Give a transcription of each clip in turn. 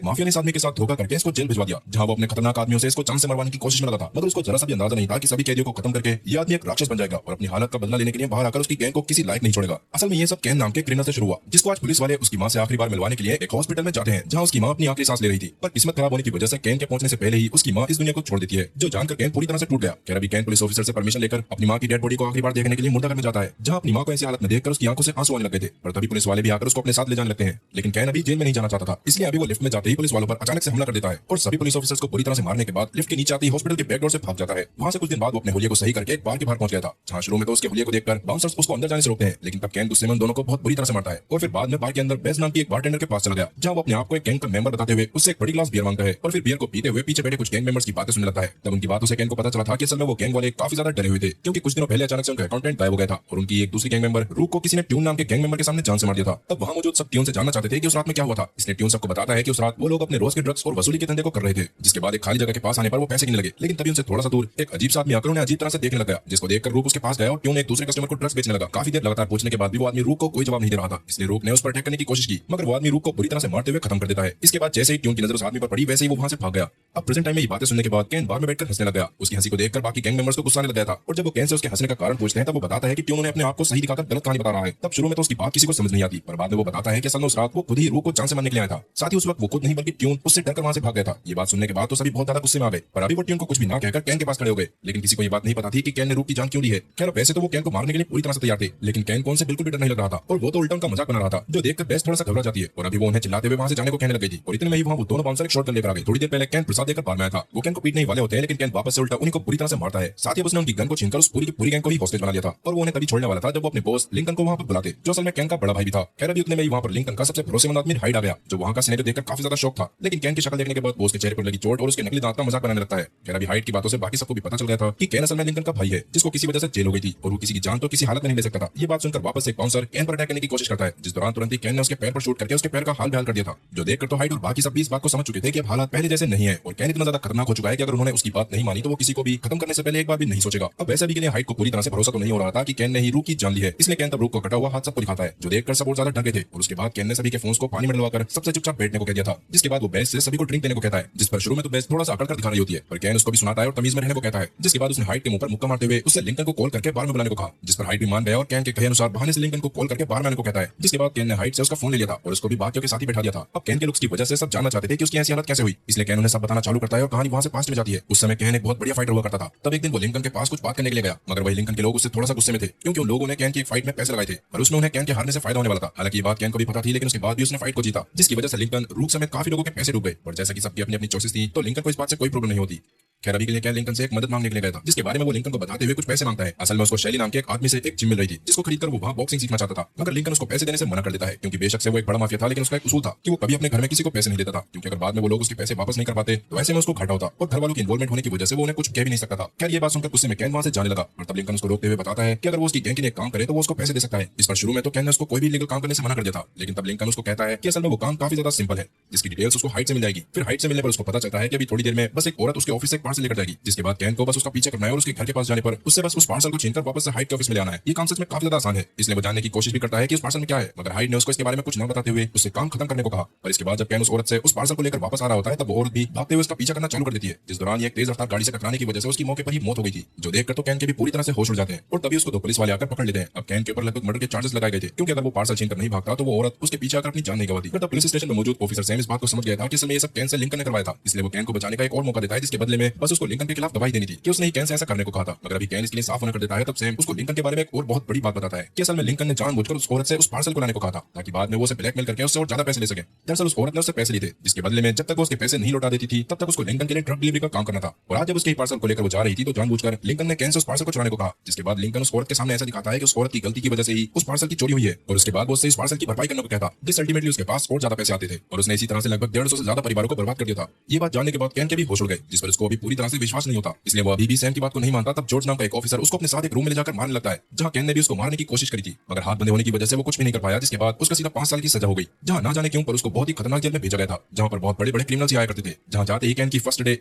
Mafia ने इस आदमी के साथ धोखा करके इसको जेल भिजवा दिया, जहां वो अपने खतरनाक आदमियों से इसको जान से मरवाने की कोशिश में लगा था। मगर उसको जरा सा भी अंदाजा नहीं था कि सभी कैदियों को खत्म करके ये आदमी एक राक्षस बन जाएगा और अपनी हालत का बदला लेने के लिए बाहर आकर उसकी गैंग को किसी लायक नहीं छोड़ेगा। असल में ये सब कैन नाम के क्रिमिनल से शुरू हुआ, जिसको आज पुलिस वाले उसकी मां से आखिरी बार मिलवाने के लिए एक हॉस्पिटल में जाते हैं, जहां उसकी मां अपनी आखिरी सांस ले रही थी। पर किस्मत खराब होने की वजह से कैन के पहुंचने से पहले ही उसकी मां इस दुनिया को छोड़ देती है, जो जानकर कैन पूरी तरह से टूट गया। खैर अभी कैन पुलिस ऑफिसर से परमिशन लेकर अपनी मां की डेड बॉडी को आखिरी बार देखने के लिए मुर्दाघर में जाता है, जहां अपनी मां को ऐसी हालत में देखकर उसकी आंखों से आंसू आने लगे थे। पर तभी पुलिस वाले भी आकर उसको अपने साथ ले जाने लगते हैं। लेकिन कैन अभी जेल में नहीं जाना चाहता था, इसलिए अभी वो लिफ्ट में जाते ही पुलिस वालों पर अचानक से हमला कर देता है और सभी पुलिस ऑफिसर्स को पूरी तरह से मारने के बाद लिफ्ट के नीचे आती हॉस्पिटल के बैक डोर से भाग जाता है। वहां से कुछ दिन बाद वो अपने हुलिये को सही करके एक बार के बाहर पहुंच गया था, जहां शुरू में तो उसके हुलिये को देखकर बाउंसर्स उसको अंदर जाने से रोकते हैं, लेकिन तब कैन गुस्से में दोनों को बहुत बुरी तरह से मारता है और फिर बाद में बार के अंदर बेस नाम की एक बारटेंडर के पास चला गया, जहां वो अपने आप को एक गैंग का मेंबर बताते हुए उससे एक बड़ी ग्लास बियर मांगता है और फिर बियर को पीते हुए पीछे बैठे कुछ गैंग मेंबर्स की बातें सुनने लगता है। तब उनकी बातों से कैन को पता चला था कि असल में वो गैंग वाले काफी ज्यादा डरे हुए थे, क्योंकि कुछ दिनों पहले अचानक से उनका अकाउंटेंट गायब हो गया था और उनकी एक दूसरी गैंग मेंबर रूक को किसी ने ट्यून नाम के गैंग मेंबर के सामने जान से मार दिया था। तब वहां मौजूद सब ट्यून से जानना चाहते थे कि उस रात में क्या हुआ था। इसलिए ट्यून सबको बताता है कि उस रात वो लोग अपने रोज के ड्रग्स और वसूली के धंधे को कर रहे थे, जिसके बाद एक खाली जगह के पास आने पर वो पैसे गिनने लगे। लेकिन तभी उनसे थोड़ा सा दूर एक अजीब सा आदमी आकर उन्हें अजीब तरह से देखने लगा, जिसको देखकर रूक उसके पास गया और ट्यून एक दूसरे कस्टमर को ड्रग्स बेचने लगा। काफी देर लगातार पूछने के बाद भी वो आदमी रूक को कोई जवाब नहीं दे रहा था, इसलिए रूक ने उस पर अटैक करने की कोशिश की, मगर वो आदमी रूक को बुरी तरह से मारते हुए खत्म कर देता है। इसके बाद जैसे ही ट्यून की नजर उस आदमी पर पड़ी, वैसे ही वो वहां से भाग गया। अब प्रेजेंट टाइम में ये बातें सुनने के बाद कैन बार में बैठकर हंसने लगा। उसकी हंसी को देखकर बाकी गैंग मेंबर्स को गुस्सा आने लग गया था और जब वो कैन से उसके हंसने का कारण पूछते हैं तब वो बताता है कि ट्यून ने अपने आप को सही दिखाकर गलत कहानी बता रहा है। तब शुरू में तो उसकी बात किसी को समझ नहीं आती, पर बाद में वो बताता है कि असल में उस रात वो खुद ही रूक को जान से मारने के लिए आया था। साथ ही उस वक्त वो खुद नहीं बल्कि ट्यून उससे डरकर वहां से भाग गया था। ये बात सुनने के बाद तो सभी बहुत ज्यादा गुस्से में आ गए, पर अभी वो ट्यून को कुछ भी ना कहकर कैन के पास खड़े हो गए। लेकिन किसी को ये बात नहीं पता थी कि कैन ने रूक की जान क्यों ली है। खैर वैसे तो वो कैन को मारने के लिए पूरी तरह से तैयार थे, लेकिन कैन को उनसे बिल्कुल भी डर नहीं लग रहा था और वो तो उल्टा उनका मजाक बना रहा था, जो देखकर बेस थोड़ा सा घबरा जाती है और अभी वो उन्हें चिल्लाते हुए वहां से जाने को कहने लग गई थी। और इतने में ही वहां वो दोनों बाउंसर एक शॉटगन लेकर आ गए। थोड़ी देर पहले कैन प्रसाद देकर बाहर में आया था, वो कैन को पीटने ही वाले होते हैं, लेकिन कैन वापस से उल्टा उन्हीं को पूरी तरह से मारता है। साथ ही उसने उनकी गन को छीनकर उस पूरी की पूरी गैंग को ही हॉस्टेज बना लिया था और वो उन्हें तभी छोड़ने वाला था जब वो अपने बॉस लिंकन को वहां पर बुलाते, जो असल में कैन का बड़ा भाई भी था। खैर अभी उतने में ही वहां पर लिंकन का सबसे भरोसेमंद आदमी हाइड आ गया, जो वहां का सिनेरियो देखकर काफी ज्यादा शौक था। लेकिन कैन की शक्ल देखने के बाद बॉस के चेहरे पर लगी चोट और उसके नकली दांत का मजाक बनाने लगता है। खैर अभी हाइड की बातों से बाकी सबको भी पता चल गया था कि कैन असल में लिंकन का भाई है, जिसको किसी वजह से जेल हो गई थी और वो किसी की जान तो किसी हालत में नहीं ले सकता था। ये बात सुनकर वापस से एक बाउंसर कैन पर अटैक करने की कोशिश करता है, जिस दौरान तुरंत ही कैन ने उसके पैर पर शूट करके उसके पैर का हाल बेहाल कर दिया था, जो देखकर तो हाइड और बाकी सब भी इस बात को समझ चुके थे कि अब हालात पहले जैसे नहीं है और कैन इतना ज्यादा खतरनाक हो चुका है कि अगर उन्होंने उसकी बात नहीं मानी तो वो किसी को भी खत्म करने से पहले एक बार भी नहीं सोचेगा। अब वैसे भी के लिए हाइड को पूरी तरह से भरोसा तो नहीं हो रहा था कि कैन ने ही रूक की जान ली है, इसलिए कैन तब रूक को कटा हुआ हाथ सबको दिखाता है, जो देखकर सब और ज्यादा डर गए थे। और उसके बाद कैन ने सभी के फोन्स को पानी में डलवाकर सबसे चुपचाप बैठने को कह दिया था, जिसके बाद वो बेस से सभी को ड्रिंक देने को कहता है, जिस पर शुरू में तो बेस थोड़ा सा अकड़ कर दिखा रही होती है, पर कैन उसको भी सुनाता है और तमीज में रहने को कहता है। जिसके बाद उसने हाइड के मुंह पर मुक्का मारते हुए उससे लिंकन को कॉल करके बार में बुलाने को कहा, जिस पर हाइड भी मान गया और कैन के कहे अनुसार बहाने से लिंकन को कॉल करके बार में आने को कहता है। जिसके बाद कैन ने हाइड से उसका फोन ले लिया था और उसको भी बाकियों के साथ ही बैठा दिया था। अब कैन के लुक्स की वजह से सब जानना चाहते थे कि उसकी ऐसी हालत कैसे हुई, इसलिए कैन उन्हें सब बताना चालू करता है और कहानी वहां से पास्ट में जाती है। उस समय कैन एक बहुत बढ़िया फाइटर हुआ करता था। तब एक दिन वो लिंकन के पास कुछ बात करने के लिए गया, मगर वही लिंकन के लोग उससे थोड़ा सा गुस्से में थे, क्योंकि उन लोगों ने कैन की एक फाइट में पैसे लगाए थे और उसमें उन्हें कैन के हारने से फायदा होने वाला था। हालांकि ये बात कैन को भी पता थी, लेकिन उसके बाद भी उसने फाइट को जीता, जिसकी वजह से लिंकन रूक समेत काफी लोगों के पैसे डूब गए। और जैसा कि सबकी अपनी अपनी चॉइसेस थी, तो लिंकन को इस बात से कोई प्रॉब्लम नहीं होती। खैर अभी के लिए कैन लिंकन से एक मदद मांगने के लिए गया था, जिसके बारे में वो लिंकन को बताते हुए कुछ पैसे मांगता है। असल में उसको शैली नाम के एक आदमी से एक जिम मिल रही थी, जिसको खरीदकर वो वहां बॉक्सिंग सीखना चाहता था, मगर लिंकन उसको पैसे देने से मना कर देता है, क्योंकि बेशक से वो एक बड़ा माफिया था, लेकिन उसका एक उसूल था कि वो कभी अपने घर में किसी को पैसे नहीं देता था, क्योंकि अगर बाद में वो लोग उसके पैसे वापस नहीं कर पाते तो ऐसे में उसको घाटा होता और घर वालों की इन्वॉल्वमेंट होने की वजह से वो उन्हें कुछ कह भी नहीं सकता था। खैर ये बात सुनकर गुस्से में कैन वहां से जाने लगा और तब लिंकन उसको रोकते हुए बताता है कि अगर वो उसकी गैंग के लिए काम करे तो वो उसको पैसे दे सकता है। इस पर शुरू में तो कैन ने उसको कोई भी लीगल काम करने से मना कर दिया था, लेकिन तब लिंकन उसको कहता है कि असल में वो काम काफी ज्यादा सिंपल है, जिसकी डिटेल्स उसको हाइट से मिल जाएगी। फिर हाइट से मिलने पर उसको पता चलता है कि अभी थोड़ी देर में बस एक औरत उसके ऑफिस से एक पार्सल लेकर जाएगी, जिसके बाद कैन को बस उसका पीछे करना है और उसके घर के पास जाने पर उससे बस उस पार्सल को छीनकर वापस से हाइड के ऑफिस में ले आना है। ये काम सच में काफी ज्यादा आसान है, इसलिए वो जानने की कोशिश भी करता है कि उस पार्सल में क्या है, मगर हाइड ने उसको इसके बारे में कुछ न बताते हुए उससे काम खत्म करने को कहा। पर इसके बाद जब कैन उस औरत से उस पार्सल को लेकर वापस आ रहा होता है, तब वो औरत भी भागते हुए उसका पीछा करना चालू कर देती है, जिस दौरान एक तेज रफ्तार गाड़ी से टकराने की वजह से उसकी मौके पर ही मौत हो गई थी, जो देखकर तो कैन के भी पूरी तरह से होश उड़ जाते हैं और तभी उसको दो पुलिस वाले आकर पकड़ लेते हैं। अब कैन के ऊपर लगभग मर्डर के चार्जेस लगाए गए थे, क्योंकि अगर वो पार्सल छीनकर नहीं भागता तो वो औरत उसके पीछे आकर अपनी जान नहीं गवाती। तब पुलिस स्टेशन में मौजूद ऑफिसर सैम इस बात को समझ गया था कि असल में ये सब कैन से लिंकन ने करवाया था, इसलिए वो कैन को बचाने का एक और मौका देता है, जिसके बदले में बस उसको लिंकन के खिलाफ गवाही देनी थी कि उसने ही कैन से ऐसा करने को कहा था। मगर अभी कैन इसके लिए साफ होना कर देता है, तब सैम उसको लिंकन के बारे में एक और बहुत बड़ी बात बताता है कि असल में लिंकन ने जानबूझकर उस औरत से उस पार्सल को लाने को कहा था, ताकि बाद में वो उसे ब्लैकमेल करके उससे और ज्यादा पैसे ले सके। दरअसल उस औरत ने उससे पैसे लिए थे, जिसके बदले में जब तक वो उसके पैसे नहीं लौटा देती थी तब तक उसको लिंकन के लिए ड्रग डिलीवरी का काम करना था। और आज जब उसके पार्सल को लेकर वो जा रही थी तो जानबूझकर लिंकन ने कैन से उस पार्सल को चुराने को कहा, जिसके बाद लिंकन उस औरत के सामने ऐसा दिखाता है कि उस औरत की गलती की वजह से ही उस पार्सल की चोरी हुई है और उसके बाद वो उससे इस पार्सल की भरपाई करने को कहता, जिससे अल्टीमेटली उसके पास और ज्यादा पैसे आते थे और उसने इसी तरह से लगभग 150 से ज्यादा परिवारों को बर्बाद कर दिया था। ये बात जानने के बाद कैन के भी होश उड़ गए, जिस पर उसको अभी पूरी तरह से विश्वास नहीं होता, इसलिए वो अभी भी सैम की बात को नहीं मानता। तब जॉर्ज नाम का एक ऑफिसर उसको अपने साथ एक रूम में ले जाकर मारने लगता है, जहां कैन ने भी उसको मारने की कोशिश करी थी, मगर हाथ बंधे होने की वजह से वो कुछ भी नहीं कर पाया, जिसके बाद उसका सीधा 5 साल की सजा हो गई, जहां ना जाने क्यों पर उसको बहुत ही खतरनाक जेल में भेजा गया था, जहां पर बहुत बड़े बड़े क्रिमिनल्स आया करते थे। जहां जाते ही कैन की फर्स्ट डे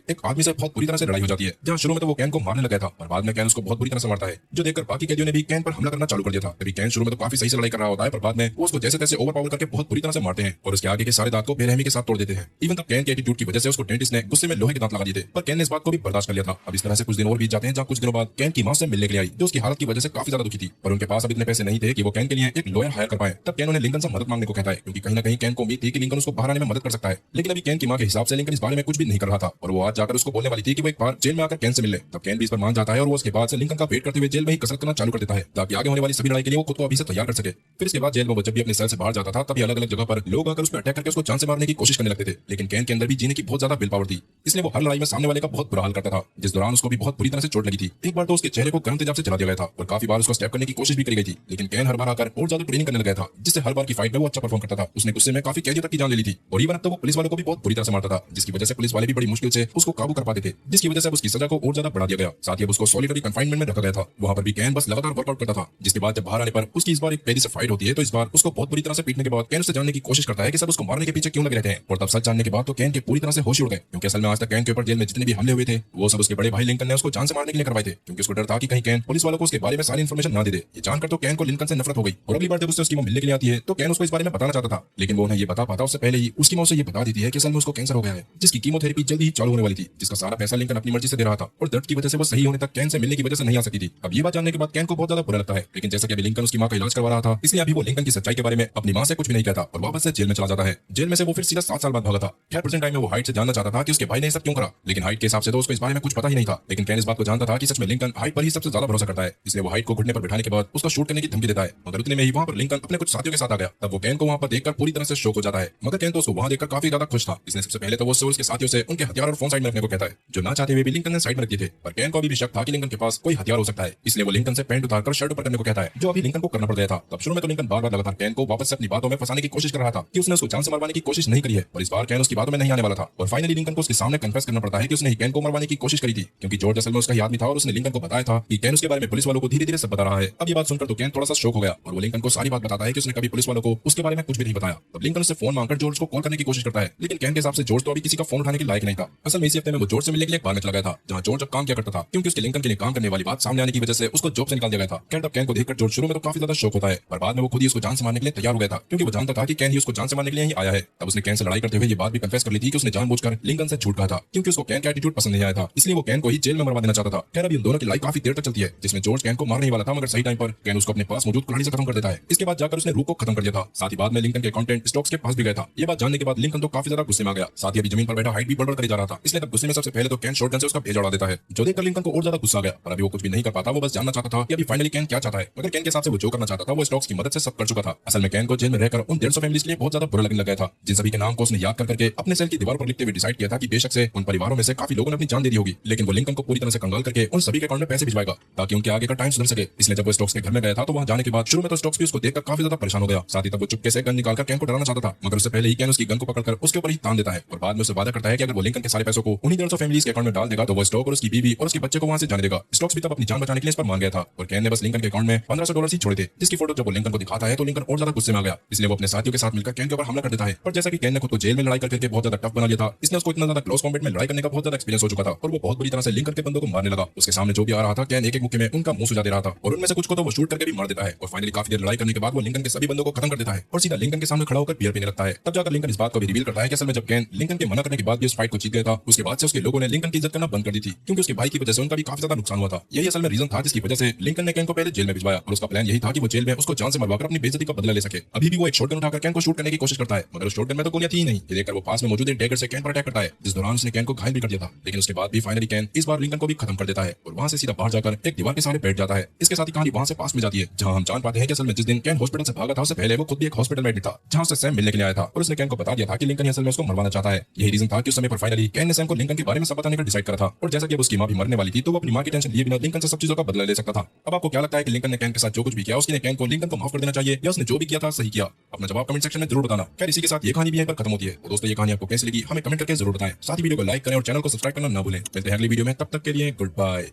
एक आदमी से बहुत बुरी तरह से लड़ाई हो जाती है, जहां शुरू में तो वो कैन को मारने लगा था, पर बाद में कैन उसको बहुत बुरी तरह से मारता है, जो देखकर बाकी कैदियों ने भी कैन पर हमला करना चालू कर दिया था। तभी कैन शुरू में तो काफी सही से लड़ाई कर रहा होता है, पर बाद में वो उसको जैसे तैसे ओवरपावर करके बहुत बुरी तरह से मारते हैं और उसके आगे के सारे दांत को बेरहमी के साथ तोड़ देते हैं। इवन तब कैन के एटीट्यूड की वजह से उसको डेंटिस्ट ने गुस्से में लोहे के दांत लगा दिए थे, पर कैन ने इस बात को भी बर्दाश्त कर लिया था। अब इस तरह से कुछ दिन और बीत जाते हैं, जहां कुछ दिनों बाद कैन की मां से मिलने के लिए आई, जो उसकी हालत की वजह से काफी ज्यादा दुखी थी, पर उनके पास अब इतने पैसे नहीं थे कि वो कैन के लिए एक लॉयर हायर कर पाए। तब कैन उन्हें लिंकन से मदद मांगने को कहता है, क्योंकि कहीं ना कहीं कैन को उम्मीद थी कि लिंकन उसको बाहर आने में मदद कर सकता है। लेकिन अभी कैन की मां के हिसाब से लिंकन इस बारे में कुछ भी नहीं कर रहा था, और वो आज जाकर उसको बोलने वाली थी कि वो एक बार जेल में आकर कैन से मिले। तब कैन भी इस पर मान जाता है और वो उसके बाद से लिंकन का वेट करते हुए जेल में ही कसरत करना चालू कर देता है, ताकि आगे होने वाली सभी लड़ाई के लिए वो खुद को अभी से तैयार कर सके। फिर इसके बाद जेल में वो जब भी अपने सेल से बाहर जाता था, तभी अलग अलग जगह पर लोग आकर उस पर अटैक करके उसको जान से मारने की कोशिश करने लगते थे, लेकिन कैन के अंदर भी जीने की बहुत ज्यादा विल पावर थी, इसलिए वो हर लड़ाई में सामने वाले का बहुत बुरा हाल करता था, जिस दौरान उसको भी बहुत बुरी तरह से चोट लगी थी। एक बार तो उसके चेहरे को गर्म तेजाब से जला दिया गया था और काफी बार उसको स्टेप करने की कोशिश भी करी गई थी, लेकिन कैन हर बार आकर और ज्यादा ट्रेनिंग करने लगा था, जिससे हर बार की फाइट में वो अच्छा परफॉर्म करता था। उसने गुस्से में काफी कैदियों तक की जान ले ली थी, और इवन अब तो वो पुलिस वालों को भी बहुत बुरी तरह से मारता था, जिसकी वजह से पुलिस वाले भी बड़ी मुश्किल से उसको काबू कर पाते थे, जिसकी वजह से उसकी सजा को और ज्यादा बढ़ा दिया गया। साथ ही अब उसको सॉलिटरी कंफाइनमेंट में रखा गया था। वहां पर भी कैन बस लगातार वर्कआउट करता था, जिसके बाद जब बाहर आने पर उसकी इस बार एक कैदी से फाइट होती है, तो इस बार उसको बहुत बुरी तरह से पीटने के बाद कैन उससे जानने की कोशिश करता है कि सब उसको मारने के पीछे क्यों लगे रहते हैं, और तब सच जानने के बाद तो कैन के पूरी तरह से होश उड़ गए, क्योंकि असल में आज तक कैन के ऊपर जेल में जितने भी हमले हुए थे वो सब उसके बड़े भाई लिंकन ने उसको जान से मारने के लिए करवाए थे, क्योंकि उसको डर था कि कहीं कैन पुलिस वालों को उसके बारे में सारी इन्फॉर्मेशन ना दे दे। ये जानकर तो कैन को लिंकन से नफरत हो गई, और अगली बार जब उससे उसकी मां मिलने के लिए आती है तो कैन उसको इस बारे में बताना चाहता था, लेकिन वो उन्हें ये बता पाता उससे पहले ही उसकी मां उसे ये बता देती है कि असल में उसको कैंसर हो गया है, जिसकी कीमोथेरेपी जल्दी ही चालू होने वाली थी, जिसका सारा पैसा लिंकन अपनी मर्जी से दे रहा था, और दर्द की वजह से वो सही होने तक कैन से मिलने की वजह से नहीं आ सकती थी। अब ये बात जानने के बाद कैन को बहुत ज्यादा बुरा लगता है, लेकिन जैसा कि अभी लिंकन उसकी मां का इलाज करवा रहा था, इसलिए अभी वो लिंकन की सच्चाई के बारे में अपनी मां से कुछ भी नहीं कहता और वापस से जेल में चला जाता है। जेल में से वो फिर सीधा 7 साल बाद भागा था। खैर प्रेजेंट टाइम में वो हाइट से जानना चाहता था कि उसके भाई ने सब क्यों करा, लेकिन हाइट के हिसाब से तो उसको इस बारे में कुछ पता ही नहीं था। लेकिन कैन इस बात को जानता था कि सच में लिंकन हाइट पर ही सबसे ज्यादा भरोसा करता है, इसलिए वो हाइट को घुटने पर बिठाने के बाद उसको शूट करने की धमकी देता है, मगर उतने में ही वहां पर लिंकन अपने कुछ साथियों के साथ आ गया। तब वो कैन को वहां पर देखकर पूरी तरह से शॉक हो जाता है, मगर कैन तो उसको वहां देखकर काफी ज्यादा खुश था। इसने सबसे पहले तो वो उसके साथियों से उनके हथियार और फोन साइड में रखने को कहता है, जो ना चाहते हुए भी लिंकन ने साइड में रख दिए थे, पर कैन को अभी भी शक था कि लिंकन के पास कोई हथियार हो सकता है, इसलिए वो लिंकन से पैंट उतारकर शर्ट ऊपर करने को कहता है, जो अभी लिंकन को करना पड़ गया था। तब शुरू में तो लिंकन बार बार लगातार कैन को वापस से अपनी बातों में फंसाने की कोशिश कर रहा था कि उसने उसको जान से मरवाने की कोशिश नहीं करी है, और इस बार कैन उसकी बातों में नहीं आने वाला था, और फाइनली लिंकन को उसके सामने कन्फेस करना पड़ता है कि उसने ही कैन को मरवाने की कोशिश करी थी, क्योंकि जॉर्ज असल में उसका ही आदमी था और उसने लिंकन को बताया था कि कैन उसके बारे में पुलिस वालों को धीरे धीरे सब बता रहा है। अब ये बात सुनकर तो कैन थोड़ा सा शॉक हो गया, और वो लिंकन को सारी बात बताता है कि उसने कभी पुलिस वालों को उसके बारे में कुछ भी नहीं बताया। तब लिंकन उससे फोन मांगकर जॉर्ज को कॉल करने की कोशिश करता है, लेकिन कैन के हिसाब से जॉर्ज तो अभी किसी का फोन उठाने के लायक नहीं था। असल में इसी हफ्ते में वो जॉर्ज से मिलने के लिए एक बार में चला गया था, जहां जॉर्ज अब काम किया करता था, क्योंकि उसके लिंकन के लिए काम करने वाली बात सामने आने की वजह से उसको जॉब से निकाल दिया गया था। खैर तब कैन को देखकर जॉर्ज शुरू में तो काफी ज्यादा शौक होता है, पर बाद में वो खुद ही उसको जान से मारने के लिए तैयार हो गया था, क्योंकि वो जानता था कि कैन ही उसको जान से मारने के लिए ही आया है। तब उसने कैन से लड़ाई करते हुए ये बात भी कन्फेस कर ली थी कि उसने जानबूझकर लिंकन से झूठ कहा था, क्योंकि उसको कैन का एटीट्यूड पसंद नहीं आया था, इसलिए वो कैन को ही जेल में मरवा देना चाहता था। खैर अभी उन दोनों की लड़ाई काफी देर तक चलती है, जिसमें जॉर्ज कैन को मारने ही वाला था, मगर सही टाइम पर कैन उसको अपने पास मौजूद कुल्हाड़ी से खत्म कर देता है। इसके बाद जाकर उसने रूप को खत्म कर दिया था। साथ ही बाद में लिंकन के कंटेंट स्टॉक्स के पास भी गया था। ये बात जानने के बाद लिंकन तो काफी ज्यादा गुस्से में आ गया। साथ ही अभी जमीन पर बैठा हाइट भी बढ़ कर जा रहा था, इसलिए तब गुस्से में सबसे पहले तो कैन शॉटगन से उसका भेजा उड़ा देता है, जो देखकर लिंकन को और ज्यादा गुस्सा आ गया। पर अभी वो कुछ भी नहीं कर पाता, वो बस जानना चाहता था कि अभी फाइनली कैन क्या चाहता है। मगर कैन के हिसाब से वो जो करना चाहता था वो स्टॉक्स की मदद से सब कर चुका था। असल में कैन को जेल में रहकर उन 150 फैमिलीज के लिए बहुत ज्यादा बुरा लगने लगा था, जिन सभी के नाम को उसने याद करके अपने सेल की दीवार पर लिखते हुए डिसाइड किया था कि बेशक से उन परिवारों में से काफी लोगों ने अपनी जान दे दी होगी, लेकिन वो लिंकन को पूरी तरह से कंगाल करके उन सभी के अकाउंट में पैसे भिजवाएगा, ताकि उनके आगे का टाइम सुधर सके। इसलिए जब वो स्टॉक्स के घर में गया था तो वहां जाने के बाद शुरू में तो स्टॉक्स भी उसको देखकर काफी ज्यादा परेशान हो गया। साथ ही तब वो चुपके से गन निकालकर कैन को डराना चाहता था, मगर उससे पहले ही कैन उसकी गन को पकड़कर उसके ऊपर ही तान देता है, और बाद में उसे वादा करता है कि अगर वो लिंकन के सारे पैसों को उन्हीं 150 फैमिलीज के अकाउंट में डाल देगा तो वो स्टॉक और उसकी बीवी और उसके बच्चे को वहां से जाने देगा। स्टॉक्स भी तब अपनी जान बचाने के लिए इस पर मान गया था, और कैन ने बस लिंकन के अकाउंट में $1500 ही छोड़े थे, जिसकी फोटो जब वो लिंकन को दिखाता है तो लिंकन और ज्यादा गुस्से में आ गया। इसलिए वो अपने साथियों के साथ मिलकर कैन के ऊपर हमला कर देता है। पर जैसा कि कैन ने खुद को जेल में लड़ाई करके बहुत ज्यादा टफ बना लिया था, इसने उसको इतना ज्यादा क्लोज कॉम्बैट में लड़ाई करने का बहुत ज्यादा एक्सपीरियंस हो चुका था, और वो बहुत बुरी तरह से लिंकन के बंदों को मारने लगा। उसके सामने जो भी आ रहा था कैन एक एक मुक्के में उनका मुंह सुझा दे रहा था, और उनमें से कुछ को तो वो शूट करके भी मार देता है। और फाइनली काफी देर लड़ाई करने के बाद वो लिंकन के सभी बंदों को खत्म कर देता है और सीधा लिंकन के सामने खड़ा होकर बियर पीने लगता है। तब जाकर लिंकन इस बात को भी रिवील करता है कि असल में जब कैन लिंकन के मना करने के बाद भी इस फाइट को जीत गया था, उसके बाद से उसके लोगों ने लिंकन की इज्जत करना बंद कर दी थी, क्योंकि उसके भाई की वजह से उनका भी काफी ज्यादा नुकसान हुआ था। यही असल में रीजन था जिसकी वजह से लिंकन ने कैन को पहले जेल में भिजवाया, और उसका प्लान यही था कि वो जेल में उसको जान से मरवाकर अपनी बेइज्जती का बदला ले सके। अभी भी वो एक शॉटगन उठाकर कैन को शूट करने की कोशिश करता है, मगर उस शॉटगन में तो गोलियां थी ही नहीं। ये देखकर वो पास में मौजूद एक डैगर से कैन पर अटैक करता है, जिस दौरान उसने कैन को घायल भी कर दिया था। लेकिन उसके बाद भी फाइनली कैन इस बार लिंकन को भी खत्म कर देता है, और वहां से सीधा बाहर जाकर एक दीवार के सहारे बैठ जाता है। इसके साथ ही कहानी वहां से पास में जाती है, जहां हम जान पाते हैं कि असल में जिस दिन कैन हॉस्पिटल से भागा था उससे पहले वो खुद भी एक हॉस्पिटल में एडमिट था, जहां उससे सैम मिलने के लिए आया था, और उसने कैन को बता दिया था कि लिंकन ही असल में उसको मरवाना चाहता है। यही रीजन था कि उस समय पर फाइनली कैन ने सैम को लिंकन के बारे में सब बताने का डिसाइड करा था। और जैसा कि अब उसकी मां भी मरने वाली थी, तो वो अपनी मां की टेंशन लिए बिना लिंकन से सब चीजों का बदला ले सकता था। अब आपको क्या लगता है कि लिंकन ने कैन के साथ जो कुछ भी किया उसने कैन को लिंकन को माफ कर देना चाहिए, या उसने जो भी किया था सही किया? अपना जवाब कमेंट सेक्शन में जरूर बताना। खैर इसी के साथ ये कहानी भी यहीं पर खत्म होती है। तो दोस्तों ये कहानी आपको कैसी लगी हमें कमेंट करके जरूर बताएं। साथ ही वीडियो को लाइक करें और चैनल को सब्सक्राइब करना ना भूलें। मिलते हैं अगली वीडियो में, तब तक के लिए गुड बाय।